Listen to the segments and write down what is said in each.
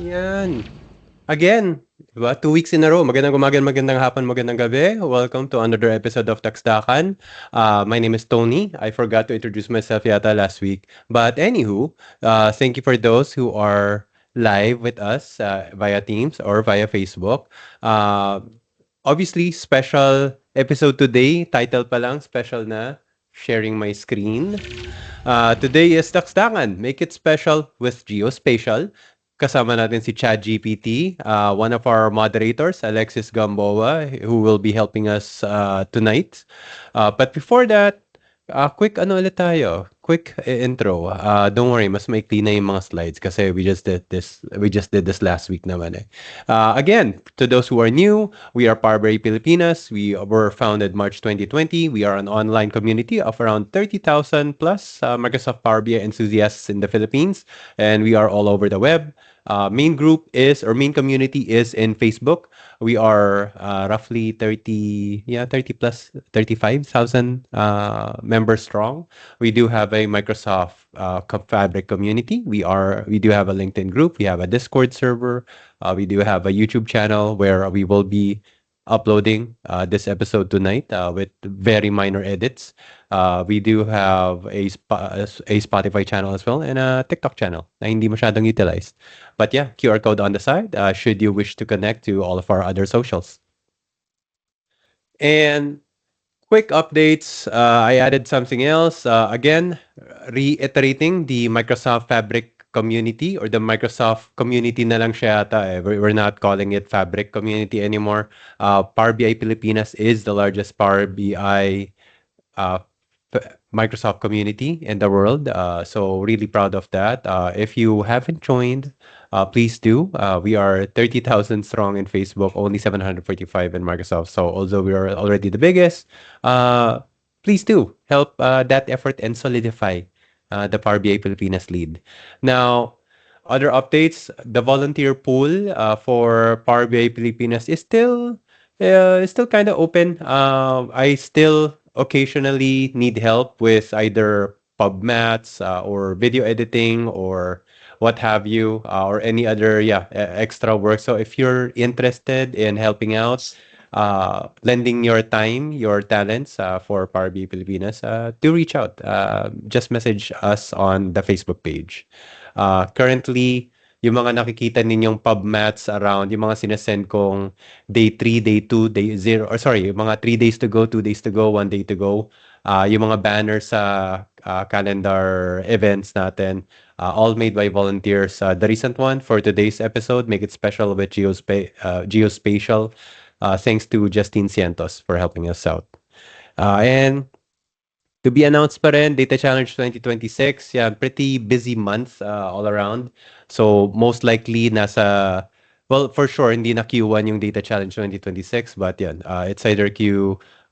Yan. Again, diba? 2 weeks in a row. Magandang umaga, magandang hapon, magandang gabi. Welcome to another episode of Taksdakan. My name is Tony. I forgot to introduce myself yata last week. But anywho, thank you for those who are live with us via Teams or via Facebook. Uh, Obviously, special episode today. Title pa lang, special na. Sharing my screen. Today is Taksdangan. Make it special with Geospatial. Kasama natin si ChatGPT, one of our moderators, Alexis Gamboa, who will be helping us tonight. But before that, quick ano ulit tayo, quick intro. Don't worry, mas maikli na yung mga slides kasi we just did this last week naman eh. Again, to those who are new, we are Parbury Pilipinas. We were founded March 2020. We are an online community of around 30,000 plus Microsoft Power BI enthusiasts in the Philippines, and we are all over the web. Main community is in Facebook. We are roughly 30 plus 35,000 members strong. We do have a Microsoft Fabric community. We do have a LinkedIn group. We have a Discord server. We do have a YouTube channel where we will be uploading this episode tonight with very minor edits. We do have a Spotify channel as well and a TikTok channel na hindi masyadong utilized. But yeah, QR code on the side should you wish to connect to all of our other socials. And quick updates. I added something else. Again, reiterating the Microsoft Fabric community or the Microsoft community na lang siya yata eh. We're not calling it Fabric community anymore. Power BI Pilipinas is the largest Power BI uh, Microsoft community in the world. So really proud of that. If you haven't joined, please do. We are 30,000 strong in Facebook, only 745 in Microsoft. So although we are already the biggest, please do help that effort and solidify the Power BI Pilipinas lead. Now, other updates, the volunteer pool for Power BI Pilipinas is still kind of open. I still occasionally need help with either PubMats or video editing or what have you, or any other extra work. So if you're interested in helping out, lending your time, your talents for Power BI Pilipinas, do reach out. Just message us on the Facebook page. Currently, yung mga nakikita ninyong PubMats around, yung mga sinesend kong day 3, day 2, day 0, or sorry, yung mga 3 days to go, 2 days to go, 1 day to go, yung mga banners sa calendar events natin, all made by volunteers. The recent one for today's episode, Make It Special with Geospatial. Thanks to Justine Cientos for helping us out. And to be announced pa rin, Data Challenge 2026. Yeah, pretty busy month all around. So most likely well, for sure, hindi na Q1 yung Data Challenge 2026, but yeah, it's either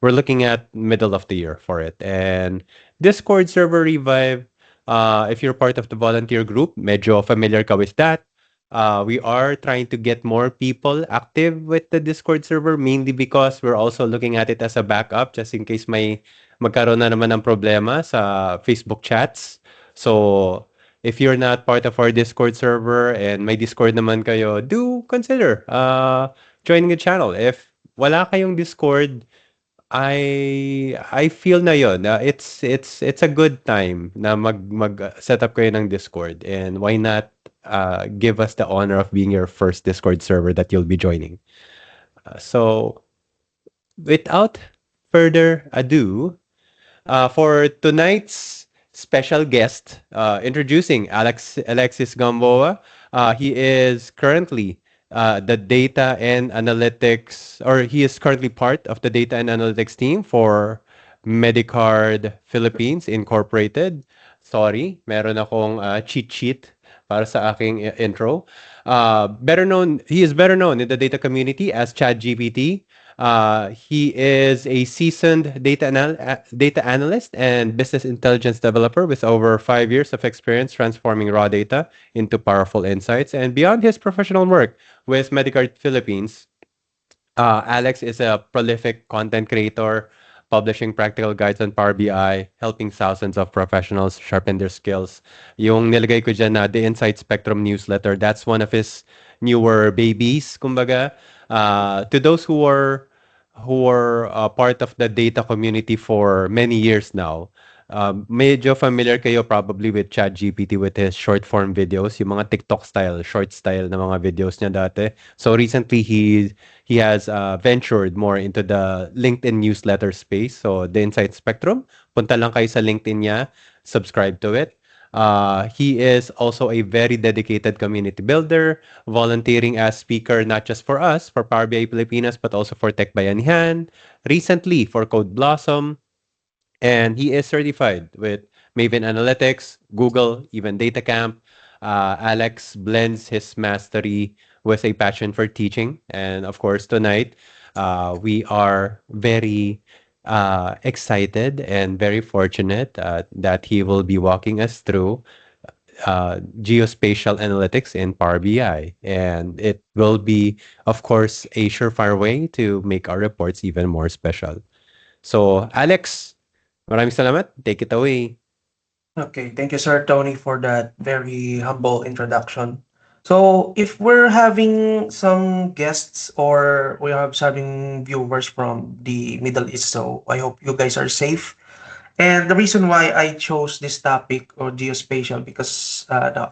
we're looking at middle of the year for it. And Discord server revive, if you're part of the volunteer group, medyo familiar ka with that. We are trying to get more people active with the Discord server, mainly because we're also looking at it as a backup just in case may magkaroon na naman ng problema sa Facebook chats. So, if you're not part of our Discord server and may Discord naman kayo, do consider joining the channel. If wala kayong Discord, I feel na yon. It's a good time na mag set up kayo ng Discord, and why not give us the honor of being your first Discord server that you'll be joining. So without further ado, for tonight's special guest, introducing Alexis Gamboa. He is currently the data and analytics, or he is currently part of the data and analytics team for Medicard Philippines Incorporated. Sorry, meron akong cheat sheet para sa aking intro. He is better known in the data community as ChatGPT. He is a seasoned data analyst and business intelligence developer with over 5 years of experience transforming raw data into powerful insights. And beyond his professional work with Medicare Philippines, Alex is a prolific content creator, publishing practical guides on Power BI, helping thousands of professionals sharpen their skills. Yung nilagay ko dyan na the Insight Spectrum newsletter, that's one of his newer babies, kumbaga. To those who are part of the data community for many years now, medyo familiar kayo probably with ChatGPT with his short form videos, yung mga TikTok style, short style na mga videos niya dati. So recently he has ventured more into the LinkedIn newsletter space. So the Insight Spectrum, punta lang kayo sa LinkedIn niya, subscribe to it. He is also a very dedicated community builder, volunteering as speaker not just for us, for Power BI Pilipinas, but also for Tech Bayanihan, recently for Code Blossom, and he is certified with Maven Analytics, Google, even DataCamp. Alex blends his mastery with a passion for teaching. And of course, tonight, we are very excited and very fortunate that he will be walking us through geospatial analytics in Power BI. And it will be, of course, a surefire way to make our reports even more special. So, Alex, maraming salamat. Take it away. Okay, thank you, Sir Tony, for that very humble introduction. So, if we're having some guests or we have having viewers from the Middle East, so I hope you guys are safe. And the reason why I chose this topic or geospatial because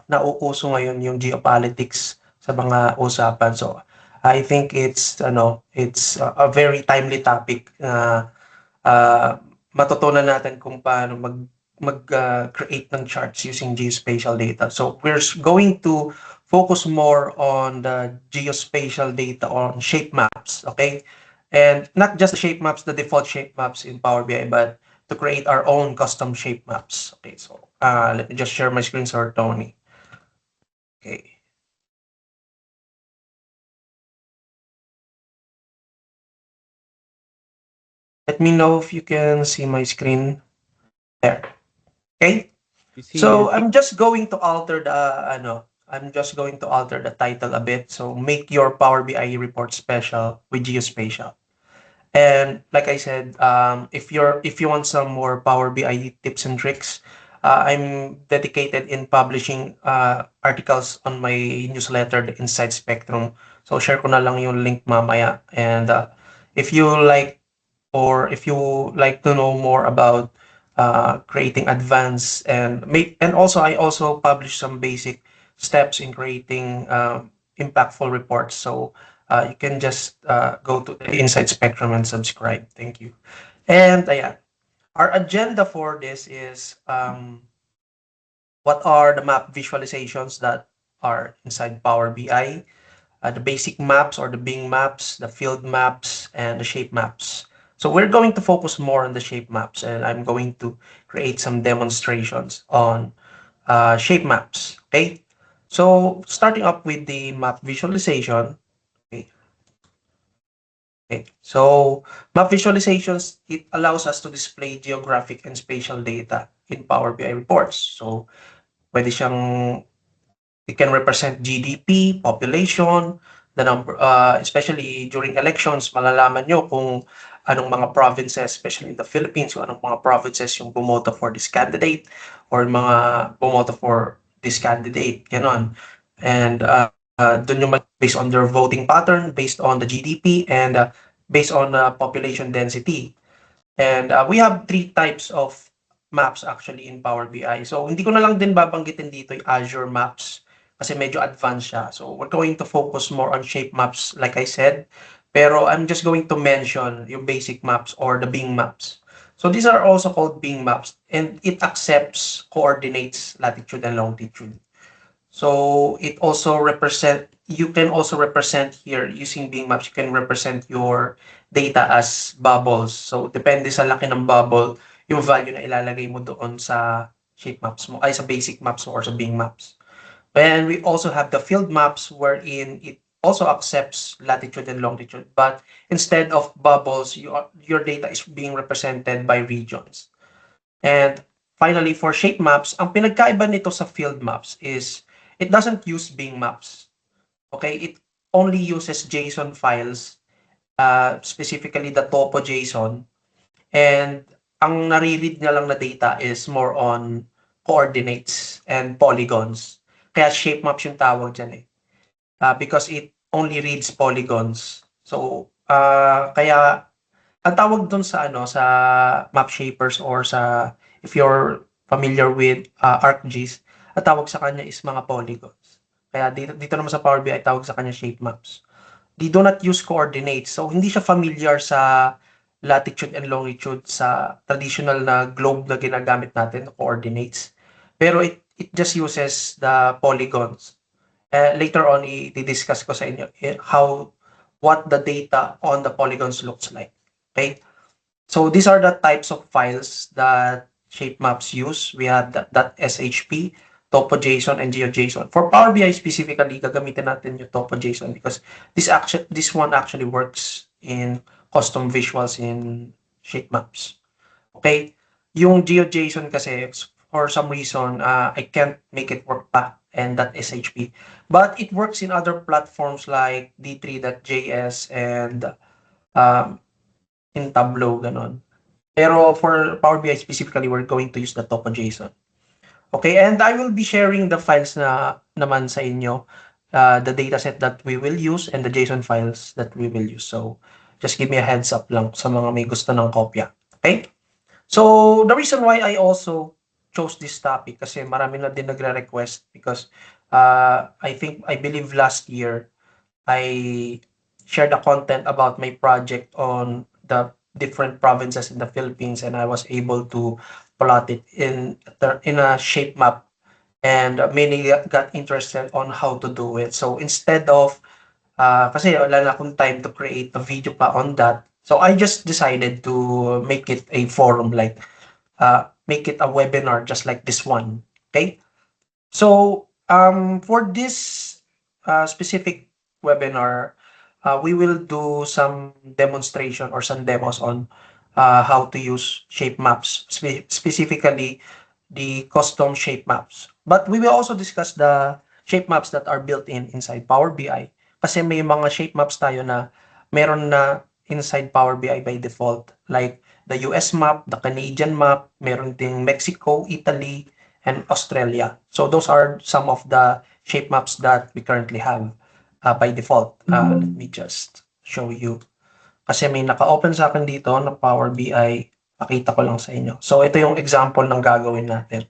nauuso ngayon yung geopolitics sa mga usapan. So, I think it's a very timely topic na matutunan natin kung paano create ng charts using geospatial data. So we're going to focus more on the geospatial data on shape maps, okay? And not just the shape maps, the default shape maps in Power BI, but to create our own custom shape maps. Okay, so let me just share my screen, Sir Tony. Okay. Let me know if you can see my screen there. Okay. You see, So I'm just going to alter the title a bit. So make your Power BI report special with geospatial. And like I said, if you want some more Power BI tips and tricks, I'm dedicated in publishing articles on my newsletter, the Inside Spectrum. So share ko na lang yung link mamaya. And if you like or if you like to know more about creating advanced and also I also publish some basic steps in creating impactful reports. So you can just go to the Inside Spectrum and subscribe. Thank you. And yeah, our agenda for this is what are the map visualizations that are inside Power BI, the basic maps or the Bing maps, the field maps, and the shape maps. So we're going to focus more on the shape maps, and I'm going to create some demonstrations on shape maps. Okay, so starting up with the map visualization. Okay, okay. So map visualizations, it allows us to display geographic and spatial data in Power BI reports. So pwede siyang it can represent GDP, population, the number, especially during elections, malalaman nyo kung anong mga provinces, especially in the Philippines, kung anong mga provinces yung bumoto for this candidate or mga bumoto for this candidate, ganon. And dun yung based on their voting pattern, based on the GDP, and based on population density. And we have three types of maps actually in Power BI. So hindi ko na lang din babanggitin dito yung Azure Maps kasi medyo advanced siya. So we're going to focus more on shape maps like I said. Pero I'm just going to mention yung basic maps or the Bing maps. So these are also called Bing maps and it accepts coordinates, latitude and longitude. So it also you can also represent here using Bing Maps, you can represent your data as bubbles. So depende sa laki ng bubble, yung value na ilalagay mo doon sa shape maps mo, ay sa basic maps mo or sa Bing Maps. And we also have the field maps wherein it also accepts latitude and longitude, but instead of bubbles, your data is being represented by regions. And finally, for shape maps, ang pinagkaiba nito sa field maps is it doesn't use Bing Maps. Okay, it only uses JSON files, specifically the topo JSON, And ang nare-read niya lang na data is more on coordinates and polygons. Kaya shape maps yung tawag dyan eh. Because it only reads polygons. So, kaya ang tawag dun sa sa map shapers or sa if you're familiar with ArcGIS, ang tawag sa kanya is mga polygons. Kaya dito naman sa Power BI tawag sa kanya shape maps. They do not use coordinates. So hindi siya familiar sa latitude and longitude sa traditional na globe na ginagamit natin, coordinates. Pero it just uses the polygons. Later on, i-discuss ko sa inyo what the data on the polygons looks like. Okay? So these are the types of files that shape maps use. We have .shp, TopoJSON, and GeoJSON. For Power BI specifically, gagamitin natin yung TopoJSON because this one actually works in custom visuals in shape maps. Okay? Yung GeoJSON kasi, for some reason, I can't make it work pa and .shp. But it works in other platforms like D3.js and in Tableau, ganon. Pero for Power BI specifically, we're going to use the TopoJSON. Okay, and I will be sharing the files na naman sa inyo, the dataset that we will use and the JSON files that we will use. So, just give me a heads up lang sa mga may gusto ng kopya. Okay? So, the reason why I also chose this topic kasi marami na din nagre-request because I believe last year, I shared the content about my project on the different provinces in the Philippines and I was able to plot it in a shape map and many got interested on how to do it. So instead of kasi wala na akong time to create a video pa on that, so I just decided to make it a forum, like make it a webinar just like this one. Okay, so for this specific webinar, we will do some demonstration or some demos on how to use shape maps, specifically the custom shape maps. But we will also discuss the shape maps that are built inside Power BI. Kasi may mga shape maps tayo na meron na inside Power BI by default. Like the US map, the Canadian map, meron ding Mexico, Italy, and Australia. So those are some of the shape maps that we currently have by default. Let me just show you. Kasi may naka-open sa akin dito na Power BI. Pakita ko lang sa inyo. So ito yung example ng gagawin natin.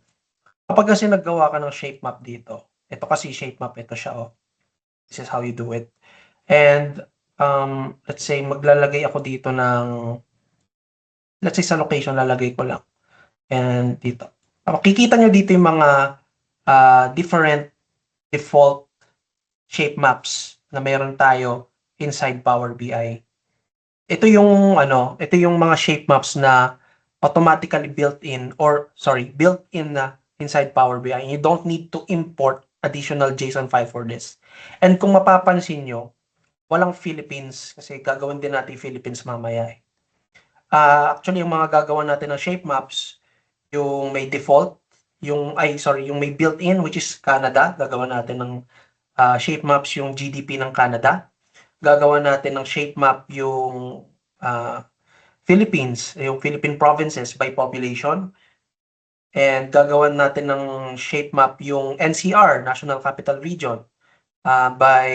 Kapag kasi naggawa ka ng shape map dito, ito kasi shape map, ito siya oh. This is how you do it. And let's say maglalagay ako dito ng, let's say sa location lalagay ko lang. And dito. Makikita nyo dito yung mga different default shape maps na meron tayo inside Power BI. Ito yung ito yung mga shape maps na automatically built-in na inside Power BI. And you don't need to import additional JSON file for this. And kung mapapansin nyo, walang Philippines kasi gagawin din natin Philippines mamaya eh. Actually, yung mga gagawa natin ng shape maps, yung may default, yung may built-in which is Canada, gagawa natin ng shape maps yung GDP ng Canada. Gagawa natin ng shape map yung Philippines, yung Philippine provinces by population. And gagawan natin ng shape map yung NCR, National Capital Region, by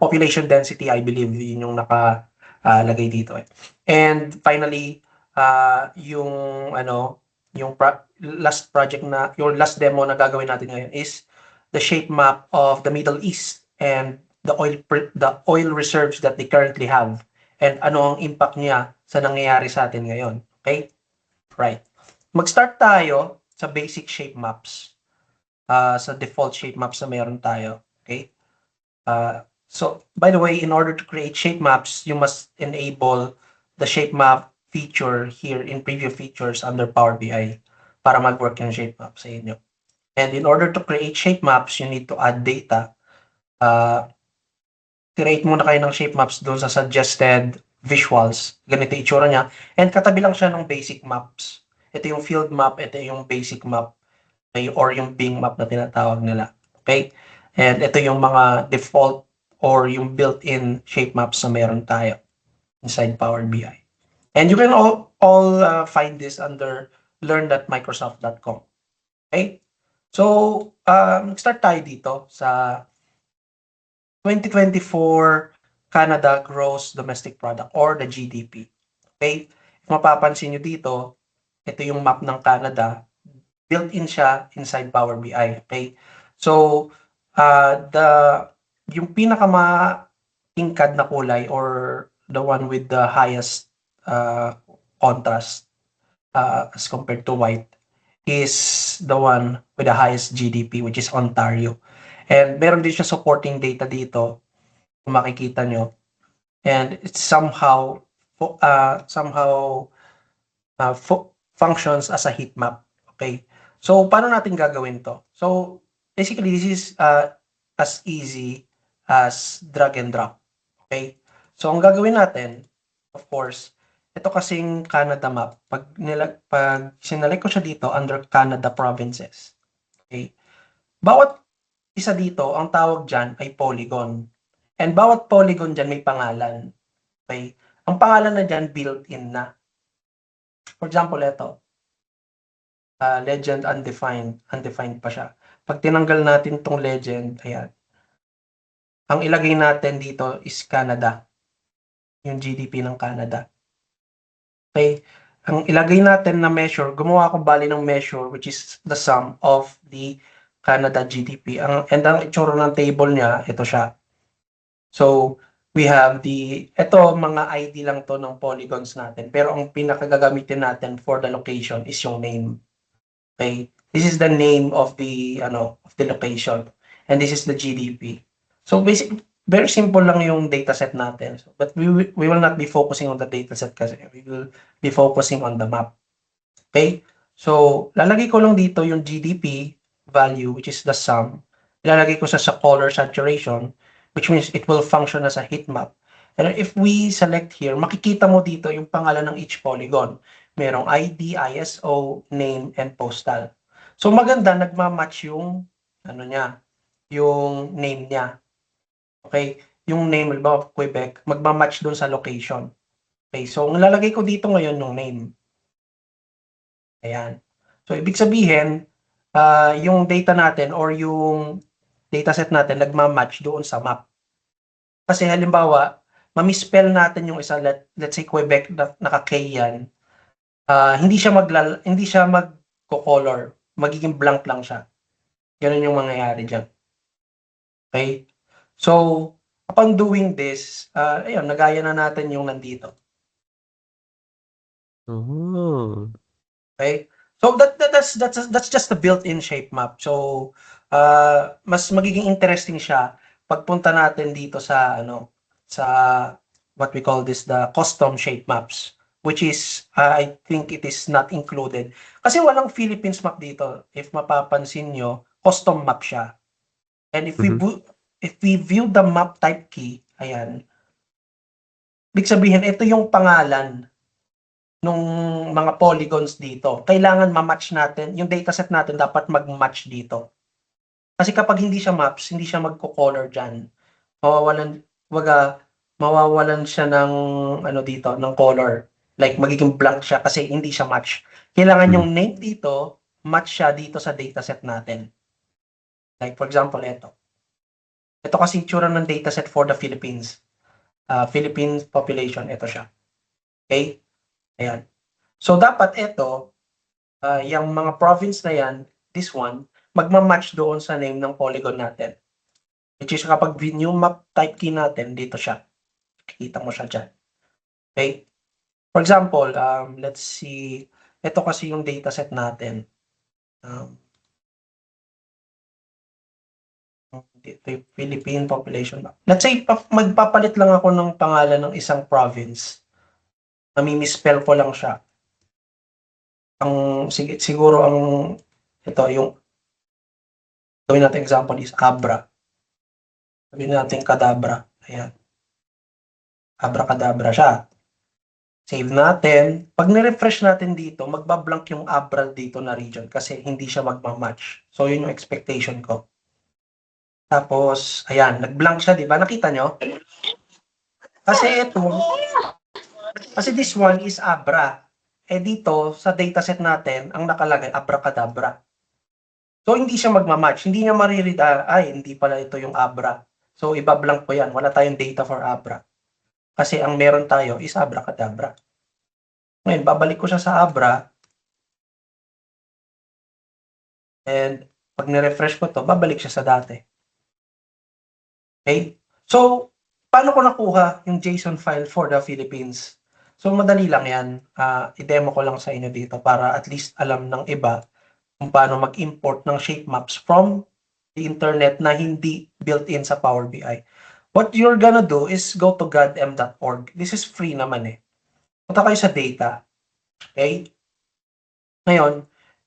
population density, I believe, yun yung nakalagay dito. And finally, yung last project na, yung last demo na gagawin natin ngayon is the shape map of the Middle East and the oil reserves that they currently have and ano ang impact niya sa nangyayari sa atin ngayon. Okay? Right. Mag-start tayo sa basic shape maps. Sa default shape maps na meron tayo. Okay? So, by the way, in order to create shape maps, you must enable the shape map feature here in preview features under Power BI para mag-work yung shape map sa inyo. And in order to create shape maps, you need to add data. Create muna kayo ng shape maps doon sa suggested visuals. Ganito itsura niya. And katabi lang siya ng basic maps. Ito yung field map, ito yung basic map, or yung Bing map na tinatawag nila. Okay? And ito yung mga default or yung built-in shape maps na meron tayo inside Power BI. And you can all find this under learn.microsoft.com. Okay? So, start tayo dito sa 2024 Canada Gross Domestic Product or the GDP. Okay? If mapapansin nyo dito, ito yung map ng Canada. Built-in siya inside Power BI. Okay? So, yung pinakama-tingkad na kulay or the one with the highest contrast as compared to white is the one with the highest GDP, which is Ontario. And meron din siya supporting data dito, kung makikita nyo. And it somehow functions as a heat map. Okay? So, paano natin gagawin to? So, basically, this is as easy as drag and drop. Okay? So, ang gagawin natin, of course, ito kasing Canada map, pag sinelect ko siya dito under Canada provinces. Okay? Bawat isa dito, ang tawag dyan ay polygon. And bawat polygon dyan may pangalan. Okay? Ang pangalan na dyan, built-in na. For example, ito. Legend undefined. Undefined pa siya. Pag tinanggal natin tong legend, ayan. Ang ilagay natin dito is Canada. Yung GDP ng Canada. Okay? Ang ilagay natin na measure, gumawa ako bali ng measure which is the sum of the Canada GDP. And ang itsura ng table niya, ito siya. So, we have ito mga ID lang to ng polygons natin. Pero ang pinakagagamitin natin for the location is yung name. Okay? This is the name of the location. And this is the GDP. So, basically, very simple lang yung dataset natin. But we will not be focusing on the dataset kasi we will be focusing on the map. Okay? So, lalagay ko lang dito yung GDP value, which is the sum. Ilalagay ko sa color saturation, which means it will function as a heat map. And if we select here, makikita mo dito yung pangalan ng each polygon. Merong ID, ISO, name, and postal. So, maganda, nagmamatch yung yung name niya. Okay? Yung name, halimbawa, Quebec, magmamatch doon sa location. Okay? So, ang lalagay ko dito ngayon yung name. Ayan. So, ibig sabihin, yung data natin or yung dataset natin nagmamatch doon sa map. Kasi halimbawa, mamispell natin yung isa, let's say Quebec, naka-K yan, hindi siya magko-color, magiging blank lang siya. Ganun yung mangyayari dyan. Okay? So, upon doing this, ayun, nagaya na natin yung nandito. Oh. Okay? So, that's just the built-in shape map. So, mas magiging interesting siya pagpunta natin dito sa sa what we call this, the custom shape maps, which is I think it is not included kasi walang Philippines map dito. If mapapansin nyo, custom map siya. And if we view the map type key, ayan, ibig sabihin ito yung pangalan nung mga polygons dito. Kailangan ma-match natin, yung dataset natin dapat mag-match dito. Kasi kapag hindi siya maps, hindi siya magko-color dyan. Mawawalan siya ng dito, ng color. Like magiging blank siya kasi hindi siya match. Kailangan yung name dito, match siya dito sa dataset natin. Like for example, ito. Ito kasi itsura ng dataset for the Philippines. Philippine population, ito siya. Okay? Ayan. So dapat ito, yung mga province na yan, this one, magmamatch doon sa name ng polygon natin. Which is kapag new map type key natin, dito siya. Kikita mo siya dyan. Okay? For example, let's see, ito kasi yung dataset natin. Ito yung Philippine population map. Let's say, magpapalit lang ako ng pangalan ng isang province. Namimispell ko lang siya. Siguro ito yung gawin natin example is Abra. Sabihin natin Kadabra. Ayan. Abracadabra siya. Save natin. Pag ni-refresh natin dito, magbablank yung Abra dito na region kasi hindi siya magmamatch. So, yun yung expectation ko. Tapos, ayan, nag-blank siya, di ba? Nakita nyo? Kasi ito, Kasi this one is Abra. Eh dito, sa dataset natin, ang nakalagay, Abracadabra. So, hindi siya magmamatch. Hindi niya mariread, ay, hindi pala ito yung Abra. So, iba-blank po yan. Wala tayong data for Abra. Kasi ang meron tayo is Abracadabra. Ngayon, babalik ko siya sa Abra. And pag nirefresh ko to, babalik siya sa dati. Okay? So, paano ko nakuha yung JSON file for the Philippines? So, madali lang yan. I-demo ko lang sa inyo dito para at least alam ng iba kung paano mag-import ng shape maps from the internet na hindi built-in sa Power BI. What you're gonna do is go to godm.org. This is free naman eh. Punta kayo sa data. Okay? Ngayon,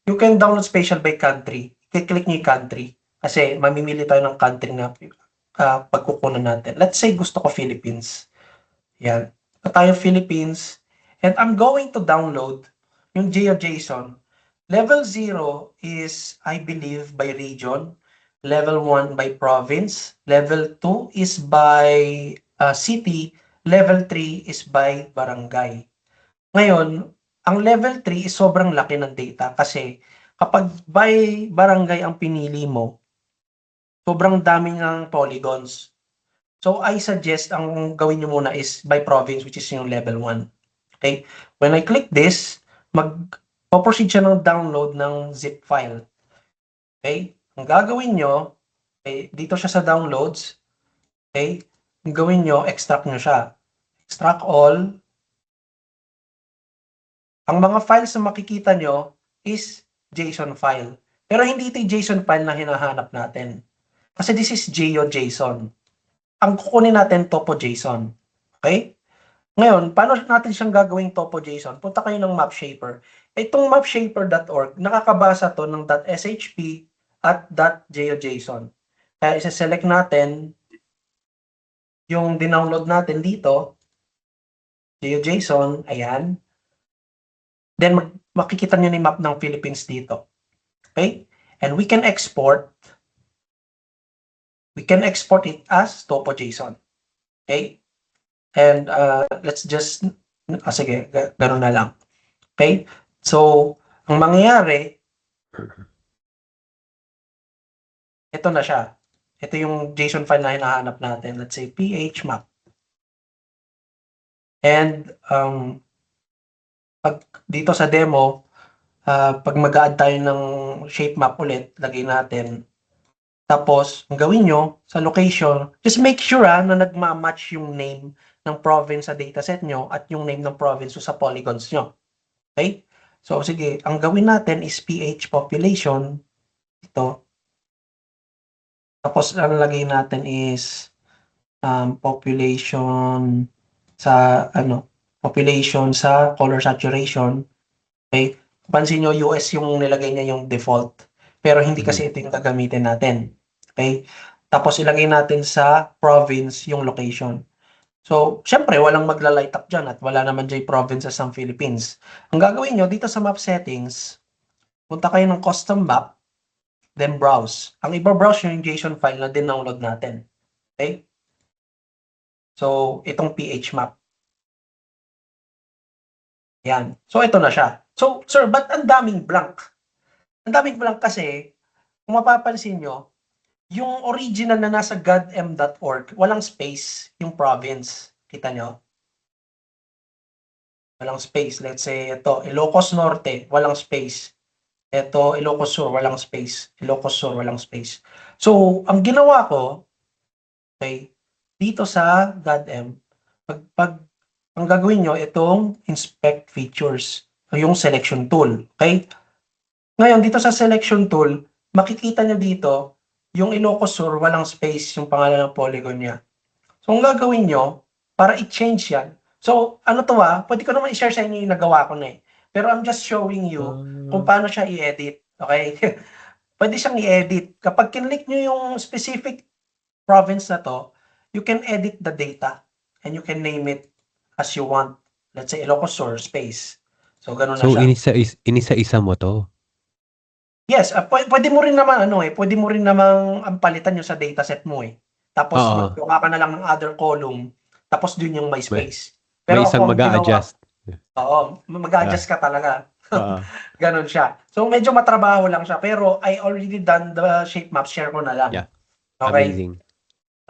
you can download spatial by country. I-click nyo yung country. Kasi mamimili tayo ng country na pagkukunan natin. Let's say gusto ko Philippines. Yan. Ito tayo Philippines. And I'm going to download yung GeoJSON. Level 0 is, I believe, by region. Level 1 by province. Level 2 is by city. Level 3 is by barangay. Ngayon, ang level 3 is sobrang laki ng data kasi kapag by barangay ang pinili mo, sobrang dami ng polygons. So, I suggest ang gawin nyo muna is by province, which is yung level 1. Okay? When I click this, mag-proceed siya ng download ng zip file. Okay? Ang gagawin nyo, okay, dito siya sa downloads. Okay? Ang gawin nyo, extract nyo siya. Extract all. Ang mga files na makikita nyo is JSON file. Pero hindi ito yung JSON file na hinahanap natin. Kasi this is GeoJSON. Ang kukunin natin, TopoJSON. Okay? Ngayon, paano natin siyang gagawing TopoJSON? Punta kayo ng MapShaper. Itong mapshaper.org, nakakabasa to ng .shp at .geojson. Kaya isa-select natin yung dinownload natin dito, GeoJSON, ayan. Then, makikita nyo na yung map ng Philippines dito. Okay? And we can export it as TopoJSON. Okay? And let's just, sige, ganun na lang. Okay? So, ang mangyayari, ito na siya. Ito yung JSON file na hinahanap natin. Let's say phmap. And pag dito sa demo, pag mag-add tayo ng shape map ulit, lagay natin. Tapos, ang gawin nyo sa location, just make sure na nagma-match yung name ng province sa dataset nyo at yung name ng province sa polygons nyo. Okay? So, sige, ang gawin natin is PH population. Ito. Tapos, ang lagay natin is population sa, population sa color saturation. Okay? Pansin nyo, US yung nilagay niya yung default. Pero hindi kasi ito yung gagamitin natin. Okay? Tapos ilagay natin sa province yung location. So, syempre, walang magla-light up dyan at wala naman dyan provinces ng Philippines. Ang gagawin nyo, dito sa map settings, punta kayo ng custom map, then browse. Ang iba-browse nyo yung JSON file na din-download natin. Okay? So, itong PH map. Yan. So, ito na siya. So, sir, ba't ang daming blank? Ang daming blank kasi, kung mapapansin nyo, yung original na nasa godm.org, walang space yung province. Kita nyo? Walang space. Let's say, ito, Ilocos Norte, walang space. Ito, Ilocos Sur, walang space. Ilocos Sur, walang space. So, ang ginawa ko, okay, dito sa godm, ang gagawin nyo, itong inspect features, yung selection tool. Okay? Ngayon, dito sa selection tool, makikita nyo dito, yung Ilocos Sur, walang space yung pangalan ng polygon niya. So, ang gagawin nyo, para i-change yan. So, ano to pwede ko naman i-share sa inyo yung nagawa ko na eh. Pero I'm just showing you kung paano siya i-edit. Okay? Pwede siyang i-edit. Kapag kinlik nyo yung specific province na to, you can edit the data and you can name it as you want. Let's say Ilocos Sur space. So, ganun na So, siya. inisa-isa mo to? Yes, pwede mo rin naman pwede mo rin namang palitan yung sa dataset mo eh. Tapos Oo. maggawa ka na lang ng other column, tapos dun yung may space. Pero May ako isang ang ginawa, mag-a-adjust. oo, Ah, mag-adjust ka talaga. oo. Gano'n siya. So, medyo matrabaho lang siya, pero I already done the shape map, share ko na lang. Yeah, Okay? amazing.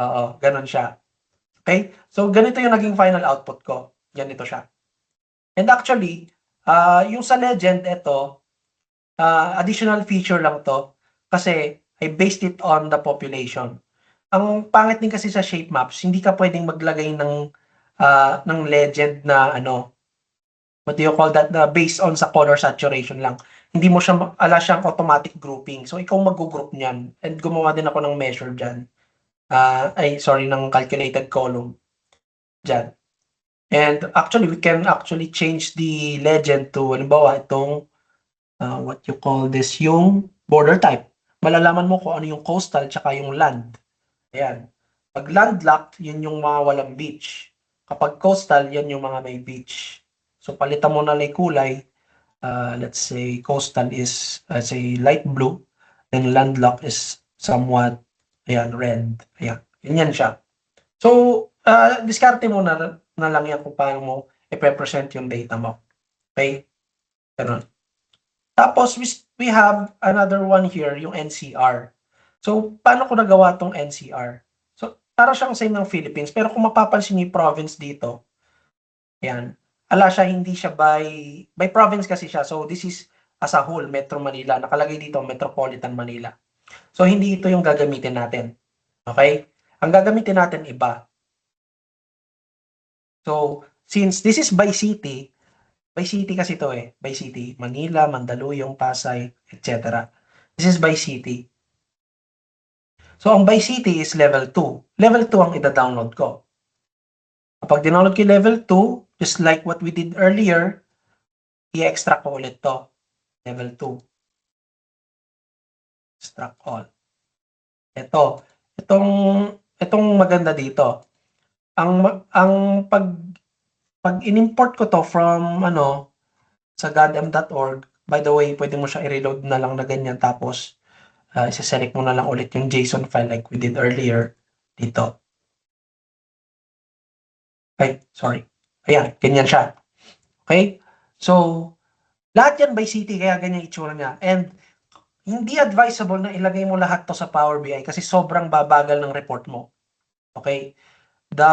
Oo, gano'n siya. Okay? So, ganito yung naging final output ko. Ganito siya. And actually, yung sa legend, ito, additional feature lang to kasi I based it on the population. Ang pangit din kasi sa shape maps, hindi ka pwedeng maglagay ng legend na ano, what do you call that, na based on sa color saturation lang. Hindi mo siya, ala siyang automatic grouping. So, ikaw mag-group niyan. And gumawa din ako ng measure dyan. Ng calculated column dyan. And actually, we can actually change the legend to, halimbawa, itong, what you call this, yung border type. Malalaman mo kung ano yung coastal tsaka yung land. Ayan. Pag landlocked, yun yung mga walang beach. Kapag coastal, yan yung mga may beach. So, palitan mo na lang yung kulay. Let's say coastal is, say, light blue. Then landlocked is somewhat, ayan, red. Ayan. Ganyan siya. So, diskarte mo na lang yan kung paano mo i-present yung data mo. Okay? Ganun. Tapos, we have another one here, yung NCR. So, paano ko nagawa tong NCR? So, para siyang same ng Philippines, pero kung mapapansin niyo yung province dito, yan, hindi siya by province kasi siya. So, this is as a whole, Metro Manila. Nakalagay dito, Metropolitan Manila. So, hindi ito yung gagamitin natin. Okay? Ang gagamitin natin iba. So, since this is by city kasi to by city, Manila, Mandaluyong, Pasay, etc. This is by city. So, ang by city is level 2. Level 2 ang ida-download ko. Kapag dinownload ko yung level 2, just like what we did earlier, i-extract ko ulit to. Level 2. Extract all. Itong maganda dito. Ang pag in-import ko to from sa godm.org, by the way, pwede mo siya i-reload na lang na ganyan tapos isa-select mo na lang ulit yung JSON file like we did earlier dito. Ay, sorry. Ayan, ganyan siya. Okay? So, lahat yan by city, kaya ganyan itsura niya. And hindi advisable na ilagay mo lahat to sa Power BI kasi sobrang babagal ng report mo. Okay? The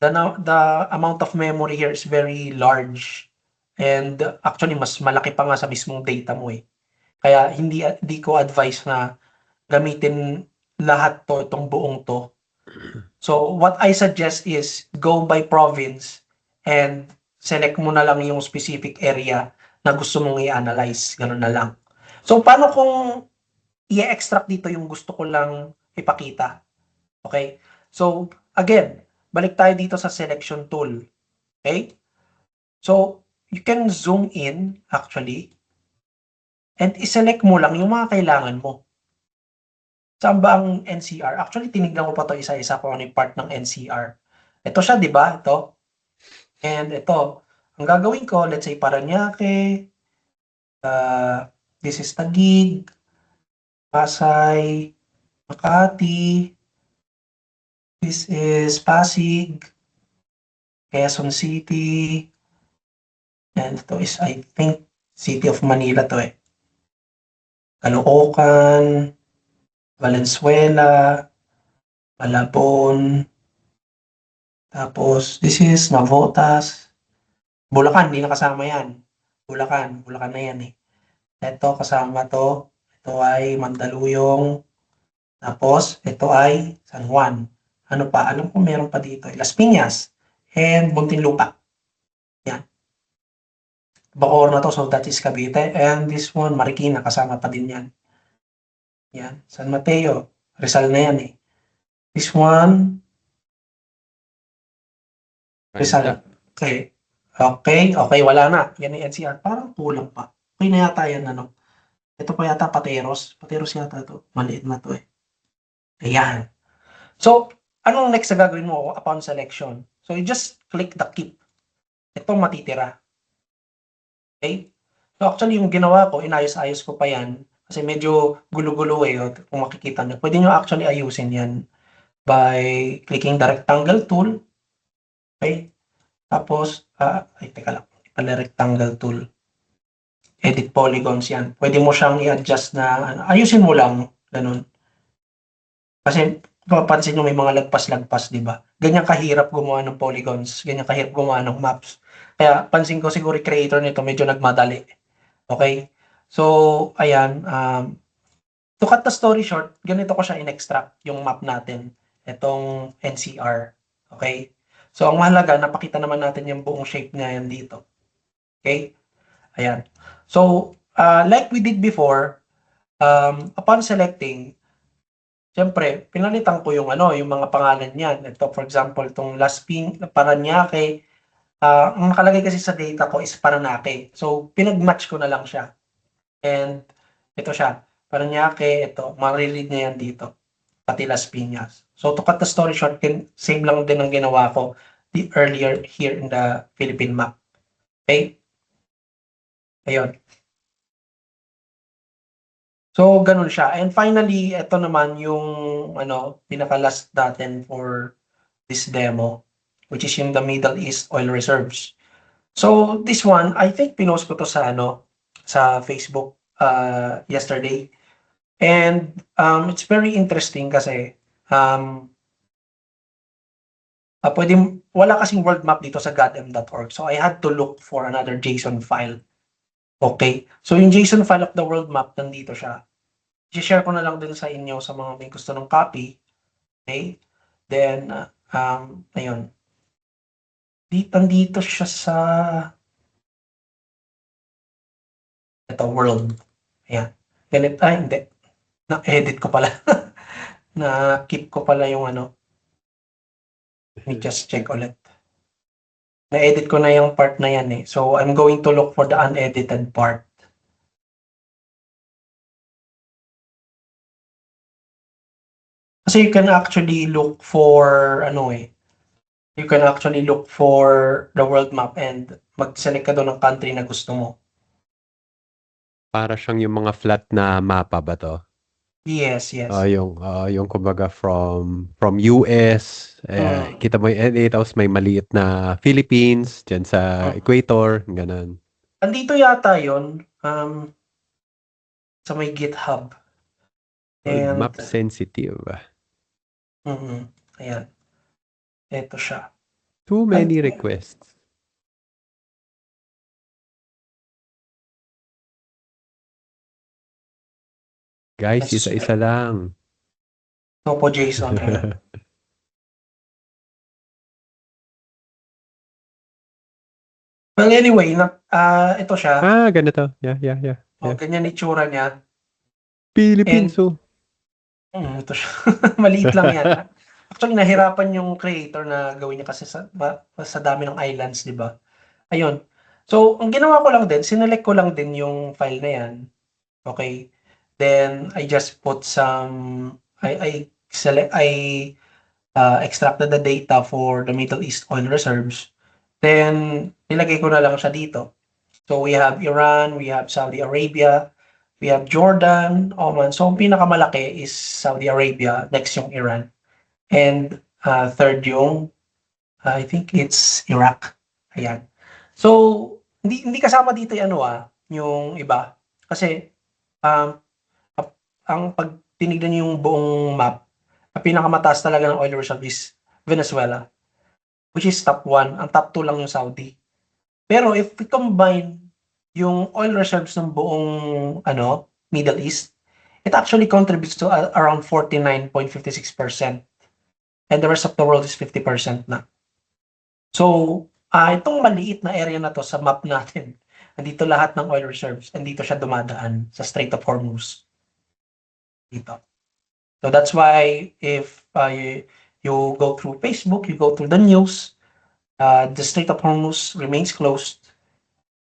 the amount of memory here is very large. And actually, mas malaki pa nga sa mismong data mo eh. Kaya hindi ko advise na gamitin lahat to, itong buong to. So, what I suggest is go by province and select mo na lang yung specific area na gusto mong i-analyze. Ganun na lang. So, paano kung i-extract dito yung gusto ko lang ipakita? Okay? So, again, balik tayo dito sa selection tool. Okay? So, you can zoom in actually and i-select mo lang yung mga kailangan mo. Saan ba ang NCR? Actually, tinignan ko pa to isa-isa kung ano yung part ng NCR. Ito siya, di ba? Ito. And ito. Ang gagawin ko, let's say Parañaque, this is Taguig, Pasay, Makati, this is Pasig, Quezon City, and ito is, I think, City of Manila to eh. Caloocan, Valenzuela, Malabon, tapos this is Navotas, Bulacan, hindi na kasama yan. Bulacan na yan eh. Ito kasama to, ito ay Mandaluyong, tapos ito ay San Juan. Ano pa? Alam ko meron pa dito. Las Piñas and Muntinlupa. Yan. Bacoor na to, so that is Cavite. And this one, Marikina, kasama pa din yan. Yan. San Mateo, Rizal na yan eh. This one, Rizal. Okay. Okay, wala na. Yan yung NCR. Parang kulang pa. Okay na yata yan, ano. Ito pa yata Pateros. Pateros yata to. Maliit na to eh. Ayan. So, anong next na gagawin mo upon selection? So, you just click the keep. Ito matitira. Okay? So, actually, yung ginawa ko, inayos-ayos ko pa yan. Kasi medyo gulo-gulo eh. Kung makikita nyo. Pwede nyo actually ayusin yan by clicking the rectangle tool. Okay? Tapos, ay, teka lang. Pala rectangle tool. Edit polygons yan. Pwede mo siyang i-adjust na, ayusin mo lang. Ganun. Kasi, papansin nyo may mga lagpas-lagpas, di ba? Ganyan kahirap gumawa ng polygons. Ganyan kahirap gumawa ng maps. Kaya, pansin ko siguro yung creator nito medyo nagmadali. Okay? So, ayan. To cut the story short, ganito ko siya in-extract yung map natin. Itong NCR. Okay? So, ang mahalaga, napakita naman natin yung buong shape niya yan dito. Okay? Ayan. So, like we did before, upon selecting, siyempre, pinalitan ko yung yung mga pangalan niyan. Ito, for example, itong Las Paranaque, ang nakalagay kasi sa data ko is Paranaque. So, pinag-match ko na lang siya. And, ito siya. Paranaque, ito, mariread niya yan dito. Pati Las Piñas. So, to cut the story short, same lang din ang ginawa ko earlier here in the Philippine map. Okay? Ayun. So, ganun siya. And finally, ito naman yung pinaka-last natin for this demo, which is yung the Middle East oil reserves. So, this one, I think pinost ko to sa Facebook yesterday. And it's very interesting kasi wala kasing world map dito sa godm.org. So, I had to look for another JSON file. Okay? So, yung JSON file of the world map, nandito siya. I-share ko na lang din sa inyo sa mga may gusto ng copy. Okay? Then, ayun. Nandito siya sa ito, world. Ayan. Ganit, hindi. Na-edit ko pala. Na-keep ko pala yung Let me just check ulit. Na-edit ko na yung part na yan eh. So, I'm going to look for the unedited part. Kasi you can actually look for you can actually look for the world map and mag-select ka doon ng country na gusto mo. Para siyang yung mga flat na mapa ba to? Yes, yes. Yung kumbaga from US, kita mo yung NA, tapos may maliit na Philippines, dyan sa equator, ganun. Andito yata yun, sa may GitHub. World And, map sensitive. ayan. Ito siya. Too many requests. Guys, isa-isa lang. Topo JSON. Well, anyway, ito siya. Ganito. Yeah. Ganyan itsura niya. Philippines, Ito siya. Maliit lang yan. Actually, nahirapan yung creator na gawin niya kasi sa dami ng islands, di ba? Ayun. So, ang ginawa ko lang din, sinelect ko lang din yung file na yan. Okay? Then, I just put I extracted the data for the Middle East oil reserves. Then, nilagay ko na lang siya dito. So, we have Iran, we have Saudi Arabia, we have Jordan, Oman. So, ang pinakamalaki is Saudi Arabia, next yung Iran. And third yung, I think it's Iraq. Ayan. So, hindi kasama dito yung iba. Kasi, ang pag tinignan niyo yung buong map, ang pinakamataas talaga ng oil reserve is Venezuela, which is top 1. Ang top 2 lang yung Saudi. Pero if we combine yung oil reserves ng buong Middle East, it actually contributes to around 49.56%. And the rest of the world is 50% na. So, itong maliit na area na to sa map natin, nandito lahat ng oil reserves, and dito siya dumadaan sa Strait of Hormuz. Dito. So that's why if you go through Facebook, you go through the news, the Strait of Hormuz remains closed,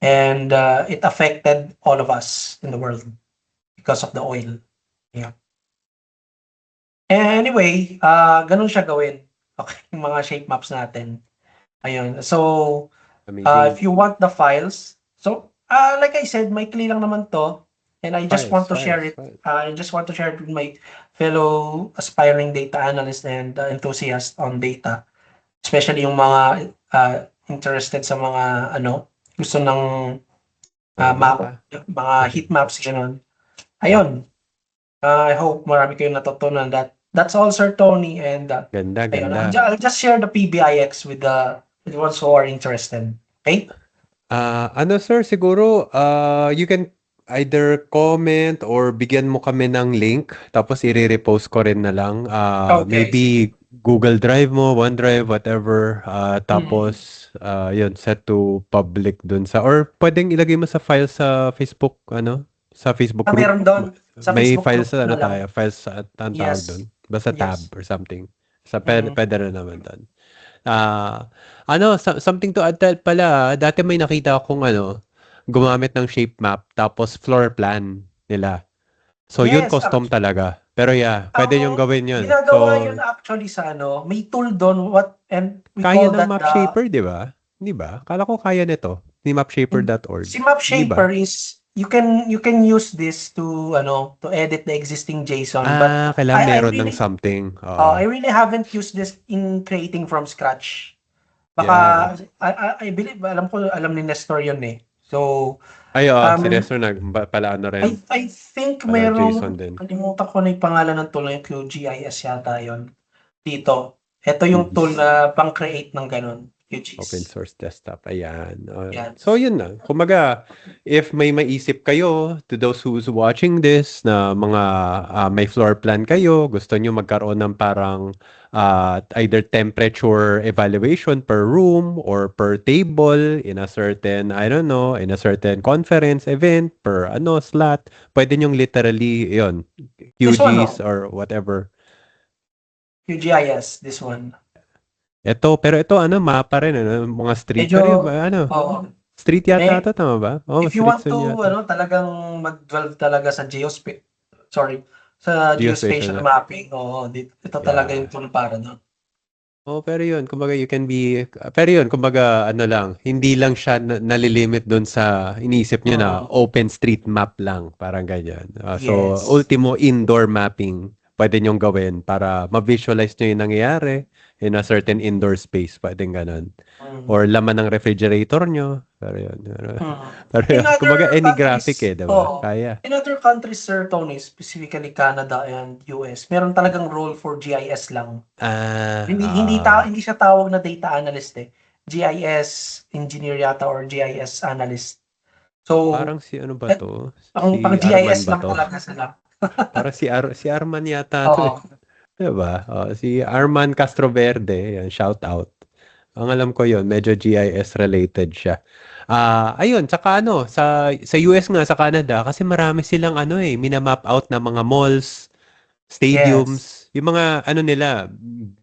and it affected all of us in the world because of the oil. Yeah. Anyway, ganun siya gawin. Okay, yung mga shape maps natin. Ayun. So, if you want the files, so like I said, maikli lang naman to, and I just want to share it. I just want to share it with my fellow aspiring data analyst and enthusiast on data, especially yung mga interested sa mga ano, gusto ng map, Okay. mga Okay. heat maps, gano'n. Yeah. Ayun, I hope marami kayong natutunan. That's all, Sir Tony, and Ganda, ayun, ganda. I'll just share the PBIX with the ones who are interested. Okay? Ano sir, siguro you can either comment or bigyan mo kami ng link tapos i-repost ko rin na lang. Okay, sige. Maybe Google Drive mo, OneDrive, whatever. Mm. Tapos yun, set to public dun sa or pwedeng ilagay mo sa file sa Facebook, ano? Sa Facebook group. Meron doon sa May Facebook files group sa ano na lang. tayo, files sa ang tawag Yes. doon. Basta tab Yes. or something. Sa Mm. pwede rin naman doon. Ano, something to add pala, dati may nakita akong ano, gumamit ng shape map tapos floor plan nila. So yun Yes, custom talaga. Pero yeah, pwede yung ang gawin yun. ginagawa So yun actually sa ano, may tool doon, what and we kaya call ng that map shaper, di ba? Di ba? Kala ko kaya nito. Ni mapshaper.org. si Map Di ba? Shaper is you can use this to ano, to edit the existing JSON, but Kailangan I meron ng really something. I really haven't used this in creating from scratch. Yeah. Baka I believe alam ni Nestor yun eh. So, Ay, si um Nestor pala ano rin. I think Pala JSON merong din. kalimutan ko na yung pangalan ng tool na yung QGIS yata yon dito. Ito yung Mhm. tool na pang-create ng gano'n, Open QGIS. source desktop. Ayan. Yan. So, yun na. Kumaga, if may maisip kayo, to those who's watching this, na mga may floor plan kayo, gusto nyo magkaroon ng parang either temperature evaluation per room or per table in a certain, I don't know, in a certain conference event per slot, pwede nyong literally, yun, This one, QGs oh, or whatever. QGIS, this one. Pero ito, mapa rin, ano, mga street. Medyo, Pero yung, ano, oo. street yata May ito, tama ba? Oo, if you street want zone to yata. ano, talagang mag-dwell talaga sa sa Geospatial geospatial na. mapping, oo, ito talaga yung Yeah. tool para do'n. Oh, pero yun, kumbaga you can be, pero yun, kumbaga ano lang, hindi lang siya nalilimit doon sa iniisip nyo na Mm, open street map lang, parang ganyan. So, yes. ultimo indoor mapping, pwede nyong gawin para ma-visualize nyo yung nangyayari in a certain indoor space, pwedeng ganun. Mm, Or laman ng refrigerator nyo, pero yun. mm. Pero In yun, kumbaga other any graphic countries, diba? Kaya. in other countries, Sir Tony, specifically Canada and US, meron talagang role for GIS lang. Hindi siya tawag na data analyst eh. GIS engineer yata or GIS analyst. So, Parang si ano ba et to? pang Si Arman GIS ba lang to? talaga sila. Parang si Arman yata to eh. Oo. 'Di ba? Si Arman Castroverde, yan, shout out. Ang alam ko 'yon, medyo GIS related siya. Ayun, tsaka ano, sa US nga sa Canada kasi marami silang minamap out na mga malls, Yes. stadiums, yung mga ano nila,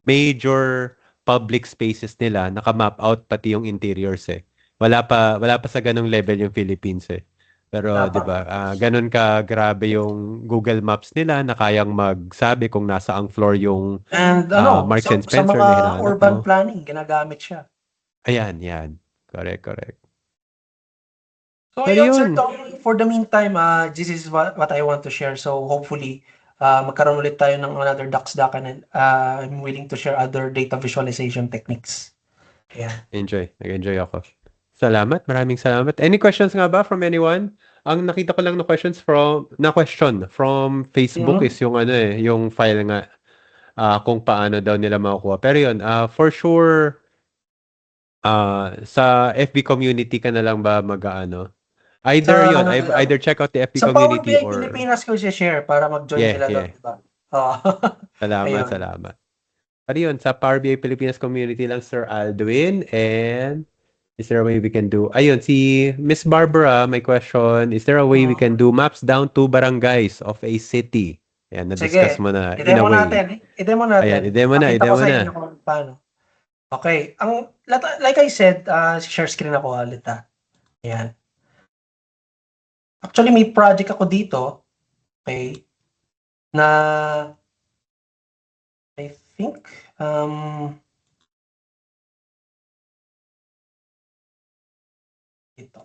major public spaces nila, naka-map out pati yung interiors eh. Wala pa sa ganung level yung Philippines eh. Pero 'di Dapat. ba, ganun ka grabe yung Google Maps nila na kayang magsabi kung nasa ang floor yung And ano, Marks and sa Spencer mga na hinahanap urban mo. planning ginagamit siya. Ayan, yan. Correct, correct. So Pero ayun, Sir yun, Tony, for the meantime, this is what I want to share. So hopefully, magkaroon ulit tayo ng another Dakan and I'm willing to share other data visualization techniques. Yeah. nag-enjoy ako. Salamat, maraming salamat. Any questions nga ba from anyone? Ang nakita ko lang na question from Facebook is Mhm. yung yung file nga kung paano daw nila makukuha. Pero yun, for sure sa FB community ka na lang ba mag-aano? Sa Either yun, ano na lang, either check out the FB sa Power community BI or Pilipinas ko share para mag-join yeah, sila doon, yeah. di ba? Oo. Salamat, Ayun. salamat. Pero yun, sa Power BI Pilipinas community lang, Sir Aldwin. And is there a way we can do? Ayun, si Miss Barbara, may question. Is there a way we Mm. can do maps down to barangays of a city? Ayan, na-discuss Sige, mo na in a i-demo way. natin. I-demo Ayan, natin. i-demo na, Pakita ko i-demo sa inyo na. kung paano. Okay. Like I said, share screen ako ulit Ayan. Actually, may project ako dito, okay, na I think, ito.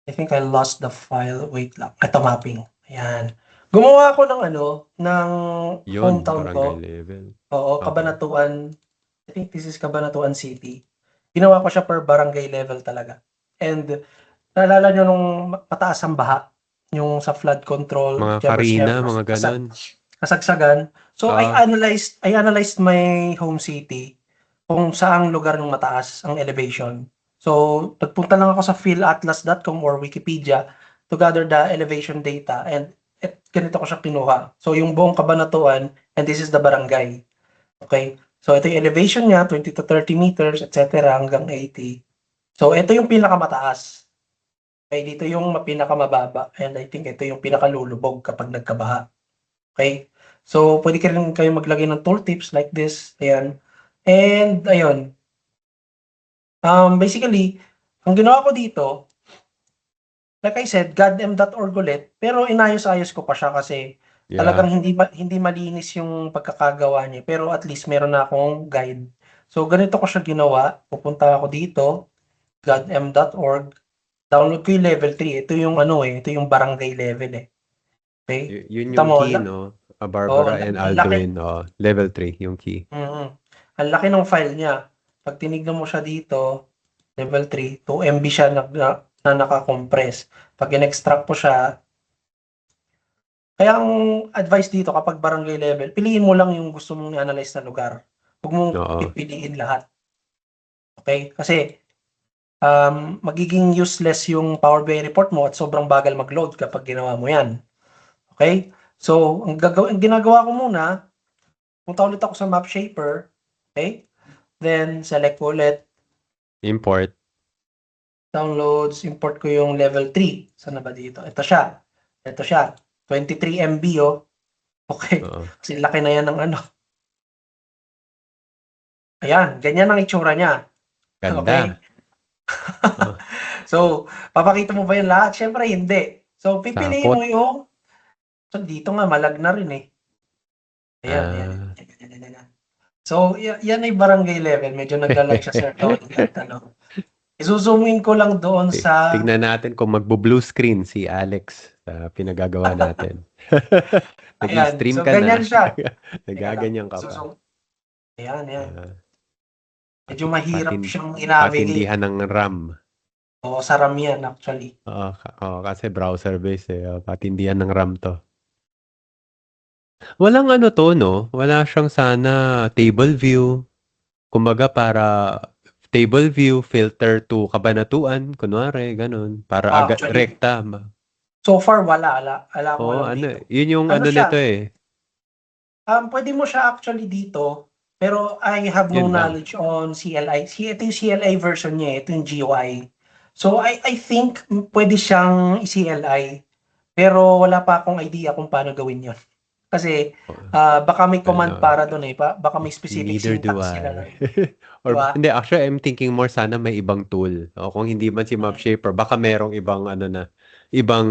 I think I lost the file. Wait lang. Ito mapping. Ayan. Gumawa ako ng ng Yun, hometown barangay ko. level. Oo, Oo. Cabanatuan. I think this is Cabanatuan City. Ginawa ko siya per barangay level talaga. And naalala nyo nung mataas ang baha, yung sa flood control, Mga if ever Karina, mga ganon. kasagsagan. So Ah, I analyzed my home city kung saang lugar ng mataas ang elevation. So nagpunta lang ako sa philatlas.com or Wikipedia to gather the elevation data and ganito ko siya kinuha. So yung buong Cabanatuan and this is the barangay. Okay? So ito yung elevation niya, 20 to 30 meters, etc. hanggang 80. So ito yung pinakamataas. Okay, dito yung pinakamababa and I think ito yung pinakalulubog kapag nagkabaha. Okay? So pwede kayo maglagay ng tooltips like this. Ayan. And ayun. Basically, ang ginawa ko dito, like I said, godm.org ulit, pero inayos-ayos ko pa siya kasi yeah. talagang hindi malinis yung pagkakagawa niya. Pero at least meron na akong guide. So ganito ko siya ginawa. Pupunta ako dito, godm.org. Download ko yung level 3. Ito yung ito yung barangay level eh. Okay? Yun Kita yung mo, key, no? oh, Barbara and ang laki. Alduin. Oh, level 3, yung key. Ang laki ng file niya. Pag tinignan mo siya dito, level 3, 2 MB siya na naka-compress. Pag in-extract mo siya, kaya ang advice dito kapag barangay level, piliin mo lang yung gusto mong i-analyze na lugar. Huwag mong Oo. pipiliin lahat. Okay? Kasi magiging useless yung Power BI report mo at sobrang bagal mag-load kapag ginawa mo yan. Okay? So, ang ginagawa ko muna, punta ulit ako sa map shaper. Okay? Then, select ko ulit, Import. downloads, import ko yung level 3. Saan na ba dito? Ito siya. Ito siya. 23 MB oh. Okay. Oo. Kasi laki na yan ng Ayan, ganyan ang itsura niya. Okay? Ganda. Oh, So, papakita mo ba yung lahat? Siyempre, hindi. So, pipiliin mo sapot. yung so, dito nga, malag na rin eh. Ayan, ayan. Ah. Ayan. So, yan ay barangay level. Medyo naglalag siya, Sir Tony. Isuzoom in ko lang doon sa Tignan natin kung magbo-blue screen si Alex sa pinagagawa natin. ayan. Nag-i-stream So, ka ganyan na. siya. Teka lang. Nagaganyan ka pa. Ayan, ayan. Ah, Medyo mahirap patin siyang i-navigate. patindihan ng RAM. Oo, sa RAM yan actually. Oo, kasi browser based eh. Patindihan ng RAM to. Walang ano to, no? Wala siyang sana table view. Kumbaga para table view, filter to kabanatuan, kunwari, ganun. Para agad, Actually, rekta. so far wala akong Oo, alam ano, dito. yun yung Ano ano siya? nito eh. Pwede mo siya actually dito, pero I have no Yun lang. knowledge on CLI. Ito yung CLI version niya, ito yung GUI. So I think pwede siyang i-CLI, pero wala pa akong idea kung paano gawin 'yon. Kasi baka may command Ano, para doon eh, baka may specific neither do syntax sila I. nun, 'di ba? Hindi, actually, I'm thinking more sana may ibang tool. O kung hindi man si Mm. MapShaper, baka merong ibang ibang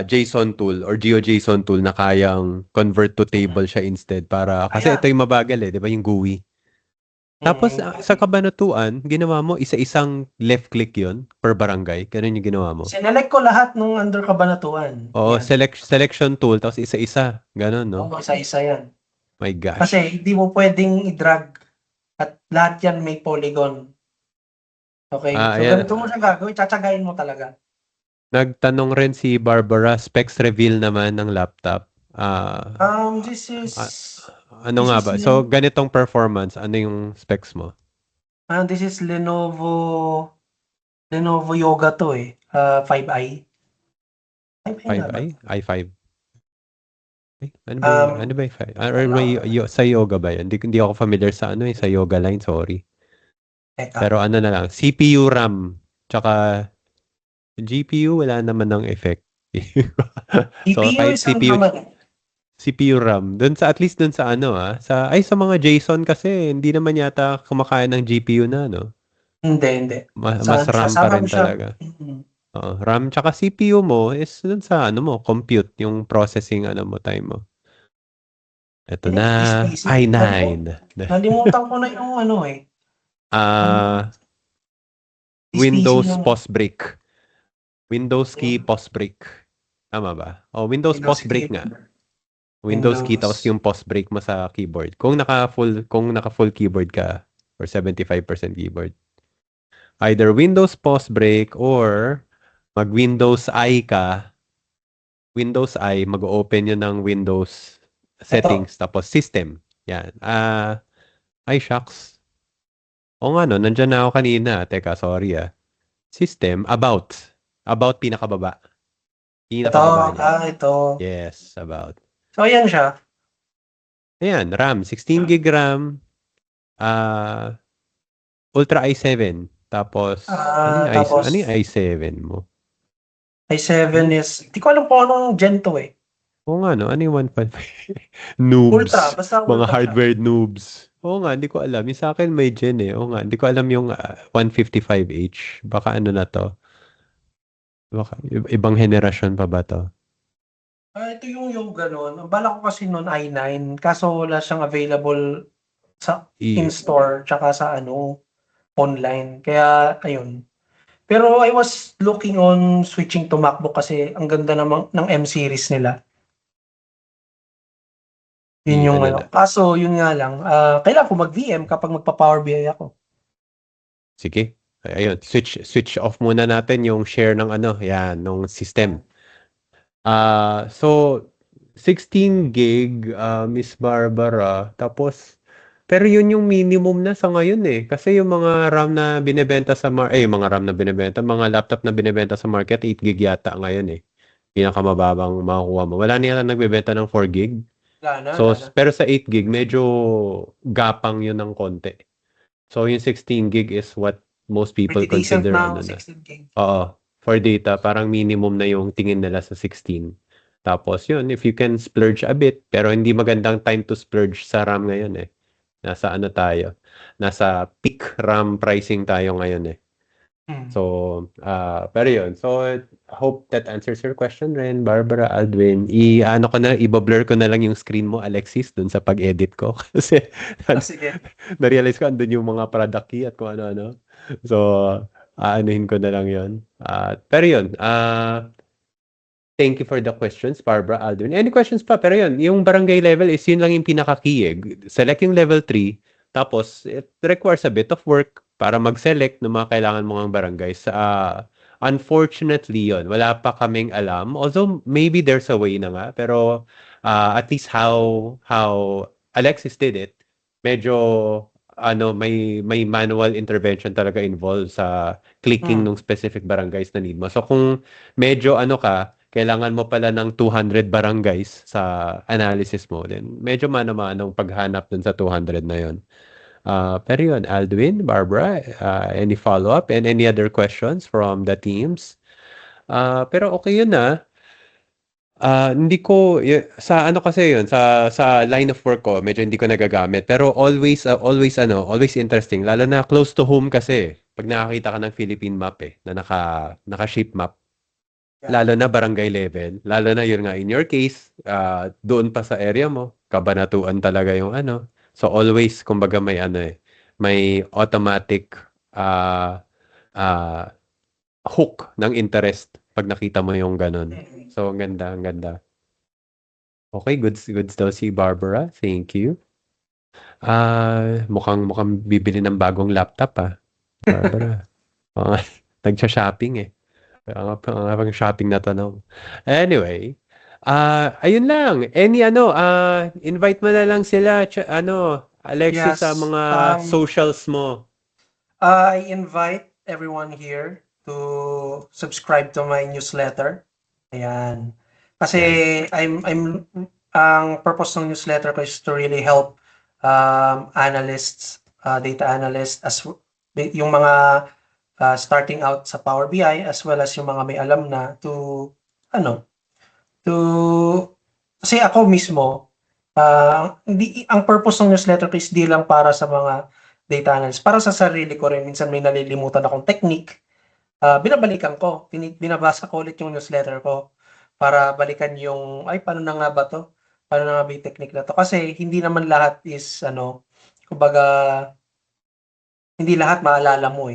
JSON tool or GeoJSON tool na kayang convert to table siya instead kasi ito Ayan. yung mabagal eh, 'di ba, yung GUI. Tapos sa Kabanatuan, ginawa mo isa-isang left click 'yon per barangay. Ganun yung ginawa mo. Sinelect ko lahat nung under Cabanatuan. Oo, Yan. selection tool tapos isa-isa. Ganun, no? Oo, isa-isa yan. My Kasi gosh. hindi mo pwedeng i-drag at lahat yan may polygon. Okay? So, Ayan. ganito mo siya gagawin. Tsatsagain mo talaga. Nagtanong rin si Barbara, specs reveal naman ng laptop. This is Ah, ano this nga is ba? So, ganitong performance, ano yung specs mo? this is Lenovo Yoga to eh. 5i. 5i nga ba? 5i? i5? Ano ba yung, ano ba yung 5? Or sa yoga ba yun? Hindi ako familiar sa sa yoga line, sorry. Teka. Pero ano na lang, CPU RAM, tsaka GPU, wala naman ng effect. So, GPU kahit isang naman. CPU RAM. At least dun sa sa mga JSON kasi, hindi naman yata kumakain ng GPU na, no? Hindi. Mas RAM pa Sasama rin mo siya. talaga. RAM tsaka CPU mo is dun sa compute, yung processing time mo. Ito na, i9. Nalimutan ko na yung eh. Windows yung pause break. Windows key, pause break. Tama ba? Windows Windows pause break key, nga. Windows key tapos Windows. yung pause break mo sa keyboard. Kung naka full keyboard ka or 75% keyboard. Either Windows pause break or mag Windows I ka. Windows I, mag-open yun ng Windows Ito. settings tapos system. Yan. Ay shucks. O nga no, nandyan na ako kanina. Teka, sorry ah. System, about. About pinakababa. Ito. Pinakababa niyan. Ito. Yes, about. So, ayan siya. Ayan, RAM. 16 gig RAM. Ultra i7. Tapos, ano yung Tapos, i7 mo? i7 Ano? is, di ko alam kung anong Gen 2 eh. Oo nga, no? Ano yung 1.5? Noobs. Basta Mga Ultra siya. hardware noobs. Oo nga, hindi ko alam. Yung sa akin may gen eh. Oo nga, hindi ko alam yung 155H. Baka ano na to? Baka ibang henerasyon pa ba to? Ito yung ganun. Ang bala ko kasi noon i9, kaso wala siyang available sa I, in-store tsaka sa online. Kaya, ayun. Pero I was looking on switching to MacBook kasi ang ganda namang ng M series nila. Yun yung ano na. Kaso, yun nga lang, kailangan ko mag-VM kapag magpa-Power BI ako. Sige. Ayun, switch off muna natin yung share ng yan, ng system. So 16 gig, Miss Barbara. Tapos pero yun yung minimum na sa ngayon eh. Kasi yung mga RAM na binebenta sa mga RAM na binebenta, mga laptop na binebenta sa market, 8 gig yata ngayon eh. Pinakamababang makukuha mo. Wala na yata nagbebenta ng 4 gig. So, Wala na. pero sa 8 gig, medyo gapang yun ng konti. So, yung 16 gig is what most people Pretty decent consider na ano na. 16 gig. Oo. For data, parang minimum na yung tingin nila sa 16. Tapos yun, if you can splurge a bit, pero hindi magandang time to splurge sa RAM ngayon eh. Nasa ano tayo? Nasa peak RAM pricing tayo ngayon eh. Hmm. So, pero yun. So, hope that answers your question, Ren, Barbara, Aldwin. I-blur ko na lang yung screen mo, Alexis, dun sa pag-edit ko. Kasi, Sige. na-realize ko, andun yung mga product key at kung ano-ano. So, aanuhin ko na lang yun. Pero yun, thank you for the questions, Barbara, Aldwin. Any questions pa? Pero yun, yung barangay level is yun lang yung pinaka-key eh. Select yung level 3, tapos it requires a bit of work para mag-select ng mga kailangan mong barangays. Unfortunately yun, wala pa kaming alam. Although maybe there's a way na nga, pero at least how Alexis did it, medyo may manual intervention talaga involved sa clicking ng specific barangays na need mo. So kung medyo kailangan mo pala ng 200 barangays sa analysis mo, then medyo mano-manong paghanap dun sa 200 na yon. Pero yun, Aldwin, Barbara, any follow-up and any other questions from the teams? Pero okay yun na. Hindi ko sa kasi yun sa line of work ko medyo hindi ko nagagamit pero always interesting lalo na close to home kasi pag nakakita ka ng Philippine map na naka-shape map. Lalo na barangay level. Lalo na yun nga, in your case, doon pa sa area mo, kabanatuan talaga yung So always, kumbaga may automatic uh, uh, hook ng interest pag nakita mo yung ganun. So, ang ganda, ang ganda. Okay, goods daw si Barbara. Thank you. Mukhang bibili ng bagong laptop Barbara. Nagsha-shopping pang shopping na tanong. Anyway, ayun lang. Invite mo na lang sila, Alexis, sa Yes. mga socials mo. I invite everyone here to subscribe to my newsletter. Ayan. Kasi ang purpose ng newsletter ko is to really help analysts, data analysts, yung mga starting out sa Power BI as well as yung mga may alam na to kasi ako mismo, ang purpose ng newsletter ko is di lang para sa mga data analysts, para sa sarili ko rin. Minsan may nalilimutan akong technique, binabalikan ko, binabasa ko ulit yung newsletter ko para balikan yung, ay, paano na nga ba to? Paano na nga ba yung technique na to? Kasi hindi naman lahat is, kumbaga, hindi lahat maalala mo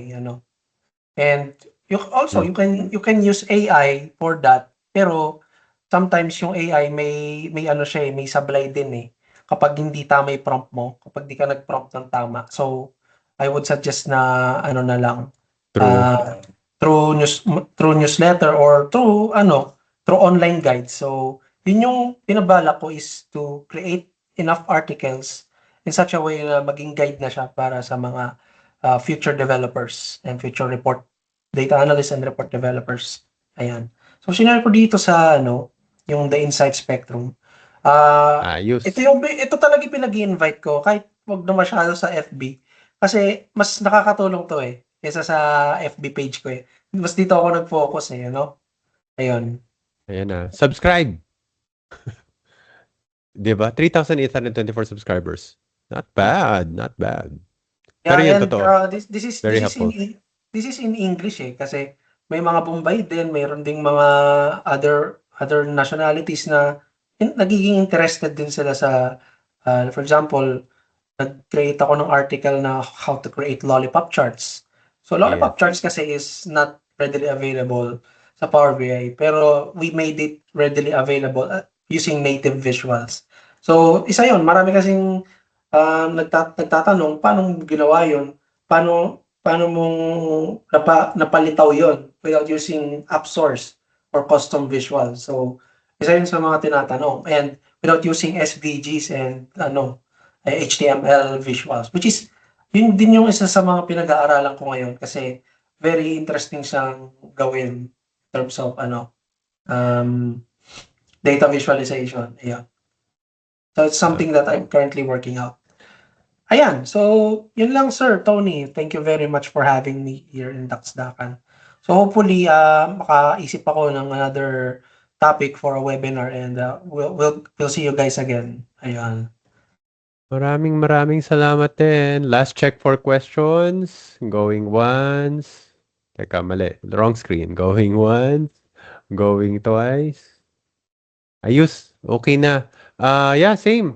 And Hmm. you can use AI for that, pero sometimes yung AI may ano siya, may sablay din, eh, kapag hindi tama yung prompt mo, kapag di ka nag-prompt ng tama. So, I would suggest na ano na lang, True. ah, through newsletter or through online guides. So, yun yung binabalak ko is to create enough articles in such a way na maging guide na siya para sa mga, future developers and future data analysts and report developers. Ayan. So, shinare ko dito sa yung The Insight Spectrum. Ayos. Ito talaga yung pinag-i-invite ko kahit wag na masyado sa FB. Kasi mas nakakatulong to eh, kaysa sa FB page ko eh. Mas dito ako nag-focus eh, Ayun. Ayan na. Subscribe. 'Di ba? 3,824 subscribers. Not bad, not bad. Pero Yeah, yun and totoo. Very this is helpful. this is in English eh kasi may mga Bombay din, mayroon ding mga other nationalities na nagiging interested din sila sa for example, nag-create ako ng article na how to create lollipop charts. So Yes. lollipop charts kasi is not readily available sa Power BI pero we made it readily available using native visuals. So isa yon, marami kasing nagtatanong paano mo ginawa yon? Paano mong napalitaw yon without using app source or custom visual. So isa yun sa mga tinatanong and without using SVGs and HTML visuals, which is yun din yung isa sa mga pinag-aaralan ko ngayon kasi very interesting siyang gawin in terms of um, data visualization. Yeah. So it's Ah, something that I'm currently working out. Ayan, so yun lang Sir Tony. Thank you very much for having me here in Daksdakan. So hopefully makaisip ako ng another topic for a webinar and we'll see you guys again. Ayan. maraming salamat din. Last check for questions. Going once. Teka, mali. Wrong screen. Going once. Going twice. Ayos. Okay na. Yeah, same.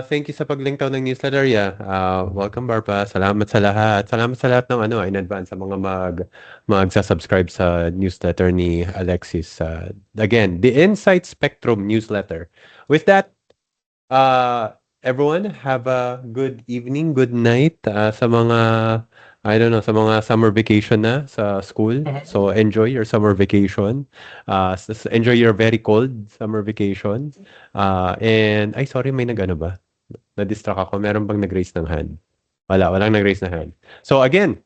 Thank you sa pag-link ng newsletter. Yeah. Welcome, Barba. Salamat sa lahat. Salamat sa lahat ng in advance sa mga magsa-subscribe sa newsletter ni Alexis. Again, the Insight Spectrum newsletter. With that, everyone, have a good evening, good night sa mga, I don't know, sa mga summer vacation na sa school. Mhm. So enjoy your summer vacation. Enjoy your very cold summer vacation. And, ay sorry, may nag-ano ba? Na-distract ako. Meron bang nag-raise ng hand? Walang nag-raise ng hand. So again,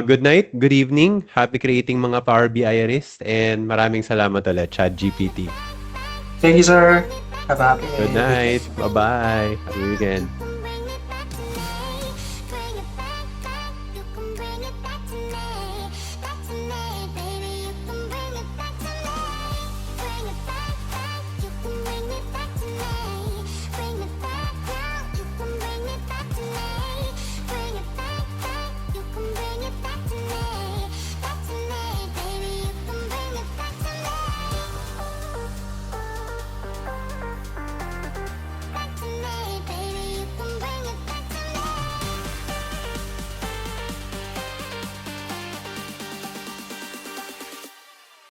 good night, good evening. Happy creating mga Power BI-ists and maraming salamat ulit, ChatGPT. Thank you, sir. Have a happy Good weekend. night. Bye-bye. Happy weekend.